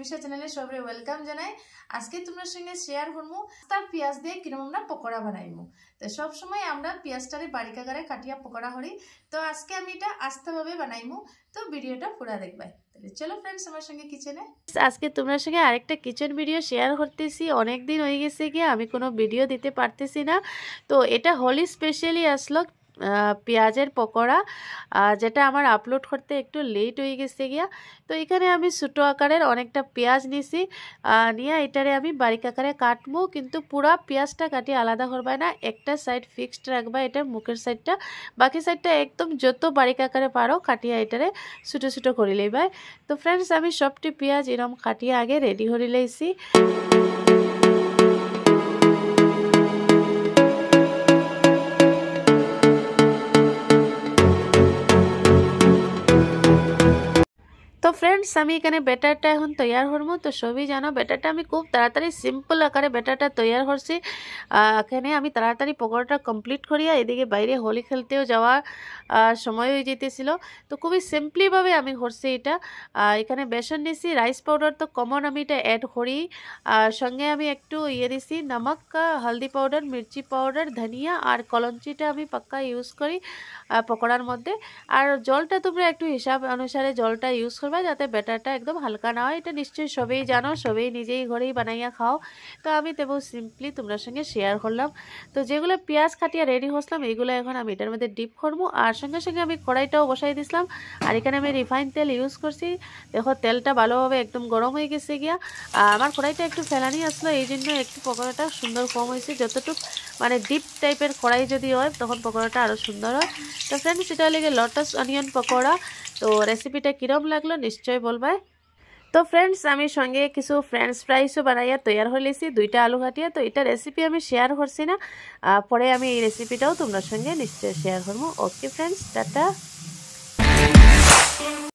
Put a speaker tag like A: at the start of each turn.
A: নিশা চ্যানেলে সবাই ওয়েলকাম জানাই। আজকে তোমার সঙ্গে শেয়ার করবো তার পেঁয়াজ দিয়ে কিরকম আমরা পকোড়া বানাইমু। তো সব সময় আমরা পেঁয়াজটারে বারিক আকারে কাটিয়া পকোড়া করি, তো আজকে আমি এটা আস্তেভাবে বানাইমু। তো ভিডিওটা পুরো দেখবে। তাহলে চলো ফ্রেন্ডস আমার সঙ্গে কিচেনে। আজকে তোমার সঙ্গে আরেকটা কিচেন ভিডিও শেয়ার করতেছি। অনেক দিন হয়ে গেছে গিয়ে আমি কোনো ভিডিও দিতে পারতেছি না, তো এটা হোলি স্পেশালি আসলো পেঁয়াজের পকোড়া, যেটা আমার আপলোড করতে একটু লেট হয়ে গেছে গিয়া। তো এখানে আমি ছোটো আকারের অনেকটা পেঁয়াজ নিছি, নিয়ে এটারে আমি বারিক আকারে কাটবো, কিন্তু পুরা পেঁয়াজটা কাটি আলাদা করবা না, একটা সাইড ফিক্সড রাখবা এটার মুখের সাইডটা, বাকি সাইডটা একদম যত বারিক আকারে পারো কাটিয়া এটারে ছোটো ছোটো করে লইবা। তো ফ্রেন্ডস আমি সবটি পেঁয়াজ এরকম কাটিয়ে আগে রেডি করে লইছি। তো ফ্রেন্ডস আমি এখানে ব্যাটারটা এখন তৈয়ার করবো। তো সবই জানো ব্যাটারটা আমি খুব তাড়াতাড়ি সিম্পল আকারে ব্যাটারটা তৈয়ার করছি। এখানে আমি তাড়াতাড়ি পকোড়াটা কমপ্লিট করিয়া এদিকে বাইরে হোলি খেলতেও যাওয়ার সময় হয়ে যেতেছিল, তো খুবই সিম্পলিভাবে আমি করছি এটা। এখানে বেসন নিছি, রাইস পাউডার তো কমন আমি এটা অ্যাড করি, সঙ্গে আমি একটু দিছি নমক, হলদি পাউডার, মির্চি পাউডার, ধনিয়া আর কলঞ্চিটা আমি পাক্কা ইউজ করি পকোড়ার মধ্যে। আর জলটা তোমরা একটু হিসাব অনুসারে জলটা ইউজ করবে যাতে ব্যাটারটা একদম হালকা না হয়। এটা নিশ্চয়ই সবাই জানো, সবাই নিজেই ঘরেই বানাইয়া খাও, তো আমি তেমন সিম্পলি তোমার সঙ্গে শেয়ার করলাম। তো যেগুলো পেঁয়াজ কাটিয়া রেডি হসলাম এইগুলো এখন আমি এটার মধ্যে ডিপ করবো, আর সঙ্গে সঙ্গে আমি কড়াইটাও বসাই দিছিলাম। আর এখানে আমি রিফাইন তেল ইউজ করছি। দেখো তেলটা ভালোভাবে একদম গরম হয়ে গেছে গিয়া। আমার কড়াইটা একটু ফেলানি আসলো, এই জন্য একটু পকোড়াটা সুন্দর কম হয়েছে। যতটুকু মানে ডিপ টাইপের কড়াই যদি হয় তখন পকোড়াটা আরও সুন্দর হয়। তো ফ্রেন্ডস এটা লেগে লোটাস অনিয়ন পকোড়া। তো রেসিপিটা কীরকম লাগলো নিশ্চয়ই বলবে। তো ফ্রেন্ডস আমি সঙ্গে কিছু ফ্রেঞ্চ ফ্রাইসও বানাইয়া তৈয়ার হয়েছি, 2টা আলু কাটিয়া। তো এটা রেসিপি আমি শেয়ার করছি না, পরে আমি এই রেসিপিটাও তোমার সঙ্গে নিশ্চয়ই শেয়ার করবো। Okay friends, tata.